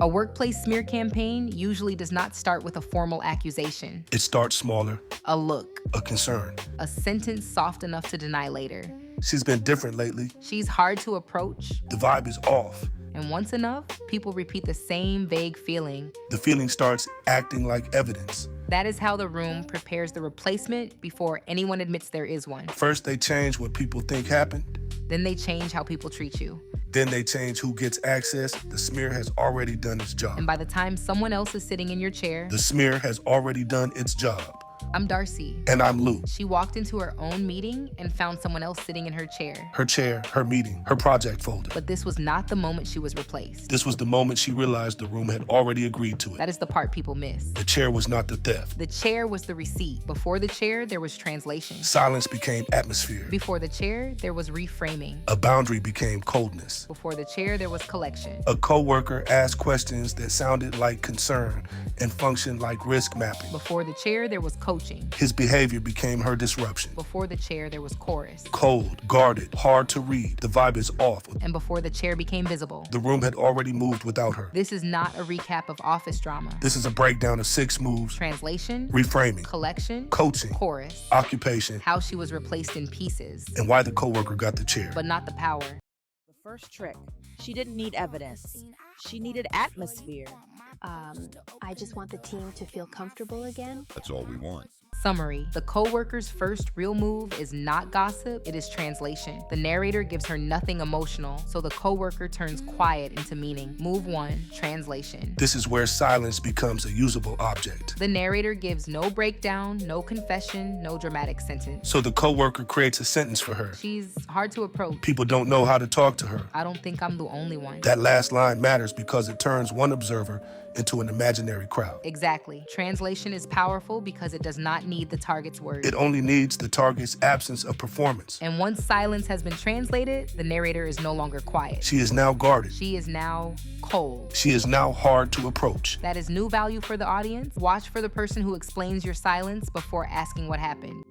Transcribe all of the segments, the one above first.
A workplace smear campaign usually does not start with a formal accusation. It starts smaller, A look, a concern. a sentence soft enough to deny later. She's been different lately. She's hard to approach. The vibe is off. And once enough, people repeat the same vague feeling. The feeling starts acting like evidence. That is how the room prepares the replacement before anyone admits there is one. First, they change what people think happened. Then they change how people treat you. Then they change who gets access. The smear has already done its job. And by the time someone else is sitting in your chair, The smear has already done its job. I'm Darcy. And I'm Luke. She walked into her own meeting and found someone else sitting in her chair. Her chair, her meeting, her project folder. But this was not the moment she was replaced. This was the moment she realized the room had already agreed to it. That is the part people miss. The chair was not the theft. The chair was the receipt. Before the chair, there was translation. Silence became atmosphere. Before the chair, there was reframing. A boundary became coldness. Before the chair, there was collection. A coworker asked questions that sounded like concern and functioned like risk mapping. Before the chair, there was coaching. His behavior became her disruption. Before the chair, there was chorus. Cold, guarded, hard to read. The vibe is off. And before the chair became visible. The room had already moved without her. This is not a recap of office drama. This is a breakdown of 6 moves: Translation, reframing, collection, coaching, chorus, occupation, how she was replaced in pieces, and why the coworker got the chair. but not the power. The first trick. She didn't need evidence. She needed atmosphere. I just want the team to feel comfortable again. That's all we want. Summary: the coworker's first real move is not gossip, it is translation. The narrator gives her nothing emotional, so the coworker turns quiet into meaning. Move 1, translation. This is where silence becomes a usable object. The narrator gives no breakdown, no confession, no dramatic sentence. So the coworker creates a sentence for her. She's hard to approach. People don't know how to talk to her. I don't think I'm the only one. That last line matters because it turns one observer into an imaginary crowd. Exactly. Translation is powerful because it does not need the target's words. It only needs the target's absence of performance. And once silence has been translated, the narrator is no longer quiet. She is now guarded. She is now cold. She is now hard to approach. That is new value for the audience. Watch for the person who explains your silence before asking what happened.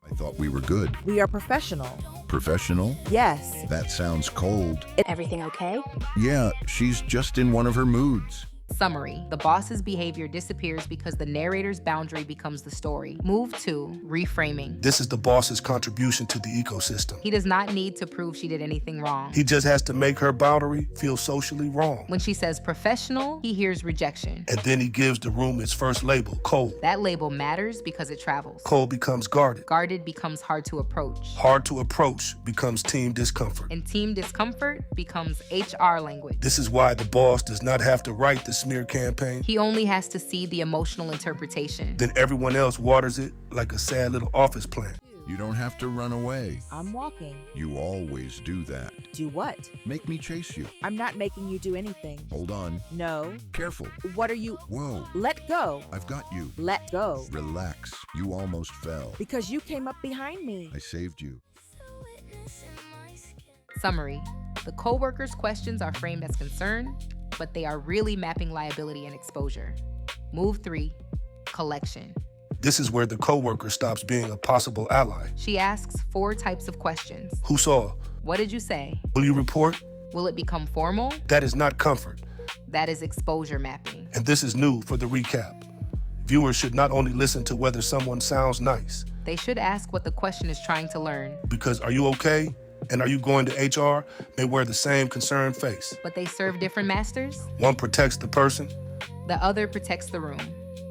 I thought we were good. We are professional. Professional? Yes. That sounds cold. Everything okay? Yeah, she's just in one of her moods. Summary: the boss's behavior disappears because the narrator's boundary becomes the story. Move 2, reframing. This is the boss's contribution to the ecosystem. He does not need to prove she did anything wrong. He just has to make her boundary feel socially wrong. When she says professional, he hears rejection. And then he gives the room its first label, cold. That label matters because it travels. Cold becomes guarded. Guarded becomes hard to approach. Hard to approach becomes team discomfort. And team discomfort becomes HR language. This is why the boss does not have to write the smear campaign. He only has to see the emotional interpretation. Then everyone else waters it like a sad little office plant. You don't have to run away. I'm walking. You always do that. Do what? Make me chase you. I'm not making you do anything. Hold on. No. Careful. What are you? Whoa. Let go. I've got you. Let go. Relax. You almost fell. Because you came up behind me. I saved you. Summary: the coworker's questions are framed as concern, but they are really mapping liability and exposure. Move 3, collection. This is where the coworker stops being a possible ally. She asks 4 types of questions. Who saw? What did you say? Will you report? Will it become formal? That is not comfort. That is exposure mapping. And this is new for the recap. Viewers should not only listen to whether someone sounds nice, They should ask what the question is trying to learn, because are you okay? And are you going to HR may wear the same concerned face. but they serve different masters. One protects the person, The other protects the room.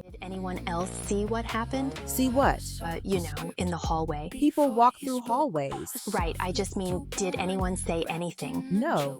Did anyone else see what happened? See what? In the hallway. People walk through hallways. Right, I just mean, did anyone say anything? No.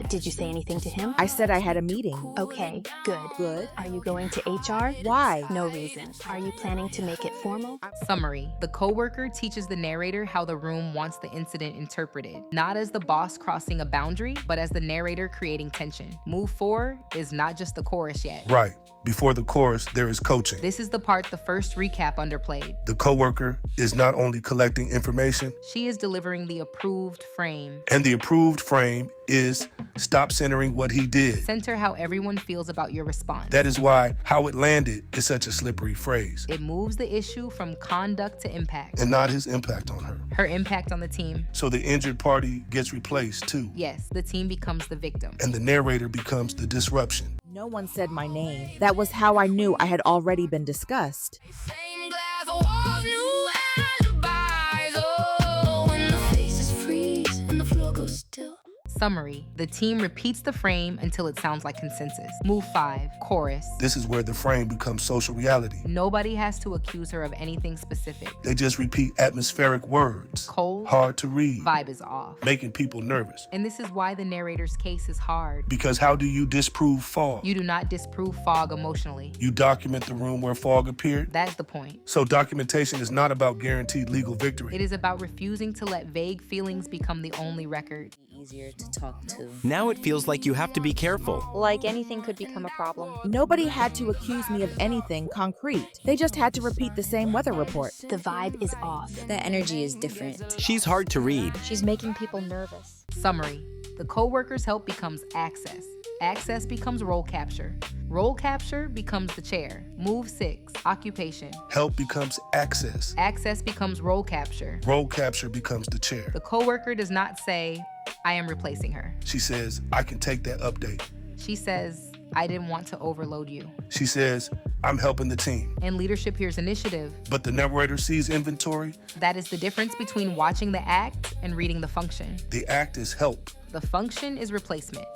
Did you say anything to him? I said I had a meeting. Okay, good. Good. Are you going to HR? Why? No reason. Are you planning to make it formal? Summary: the coworker teaches the narrator how the room wants the incident interpreted, not as the boss crossing a boundary, but as the narrator creating tension. Move 4 is not just the chorus yet. right? Before the chorus, there is coaching. coaching. This is the part the first recap underplayed. The coworker is not only collecting information, She is delivering the approved frame. and the approved frame is stop centering what he did. Center how everyone feels about your response. That is why how it landed is such a slippery phrase, It moves the issue from conduct to impact. and not his impact on her. Her impact on the team. So the injured party gets replaced too, Yes, the team becomes the victim. and the narrator becomes the disruption. No one said my name. That was how I knew I had already been discussed. Same glass of walls, new alibis. Oh, when the faces freeze and the floor goes still. Summary. The team repeats the frame until it sounds like consensus. Move 5. Chorus. This is where the frame becomes social reality. Nobody has to accuse her of anything specific. They just repeat atmospheric words, Cold. hard to read, Vibe is off. making people nervous. And this is why the narrator's case is hard. Because how do you disprove fog? You do not disprove fog emotionally. You document the room where fog appeared. That's the point. So documentation is not about guaranteed legal victory. It is about refusing to let vague feelings become the only record. Easier to talk to. Now it feels like you have to be careful. Like anything could become a problem. Nobody had to accuse me of anything concrete. They just had to repeat the same weather report. The vibe is off. The energy is different. She's hard to read. She's making people nervous. Summary. The co-worker's help becomes access. Access becomes role capture. Role capture becomes the chair. Move 6. Occupation. Help becomes access. Access becomes role capture. Role capture becomes the chair. The coworker does not say, I am replacing her. She says, I can take that update. She says, I didn't want to overload you. She says, I'm helping the team. And leadership here's initiative. But the narrator sees inventory. That is the difference between watching the act and reading the function. The act is help. The function is replacement.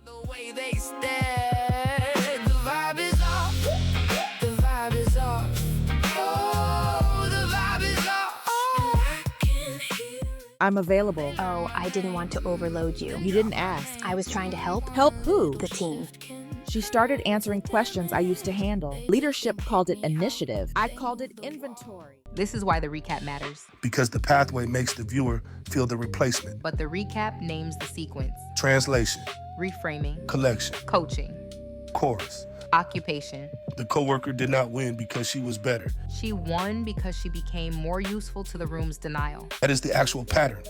The way they stare, the vibe is off. The vibe is off. Oh, the vibe is off. Oh, I can hear it. I'm available. Oh, I didn't want to overload you. You didn't ask. I was trying to help Help who? the team. She started answering questions I used to handle. Leadership called it initiative. I called it inventory. This is why the recap matters. Because the pathway makes the viewer feel the replacement. But the recap names the sequence. Translation, Reframing. collection, Coaching. chorus. Occupation. The coworker did not win because she was better. She won because she became more useful to the room's denial. That is the actual pattern.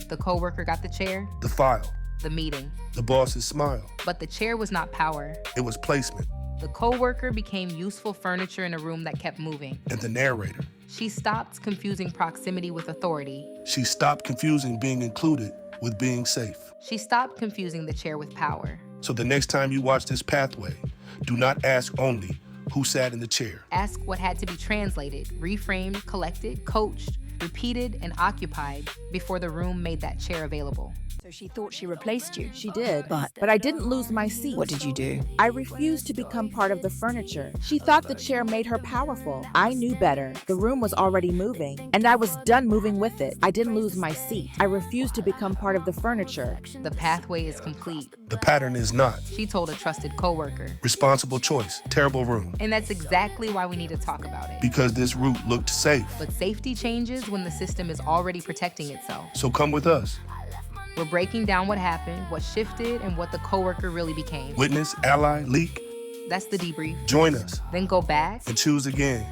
The coworker got the chair, The file, the meeting. the boss's smile. But the chair was not power. It was placement. The coworker became useful furniture in a room that kept moving. And the narrator. She stopped confusing proximity with authority. She stopped confusing being included with being safe. She stopped confusing the chair with power. So the next time you watch this pathway, do not ask only who sat in the chair. Ask what had to be translated, reframed, collected, coached, repeated, and occupied before the room made that chair available. So she thought she replaced you. She did. But I didn't lose my seat. what did you do? I refused to become part of the furniture. She thought the chair made her powerful. I knew better. The room was already moving, and I was done moving with it. I didn't lose my seat. I refused to become part of the furniture. The pathway is complete. The pattern is not. She told a trusted coworker. Responsible choice, terrible room. And that's exactly why we need to talk about it. Because this route looked safe. But safety changes when the system is already protecting itself. So come with us. We're breaking down what happened, what shifted, and what the coworker really became. Witness, ally, leak. That's the debrief. Join us Then go back and choose again.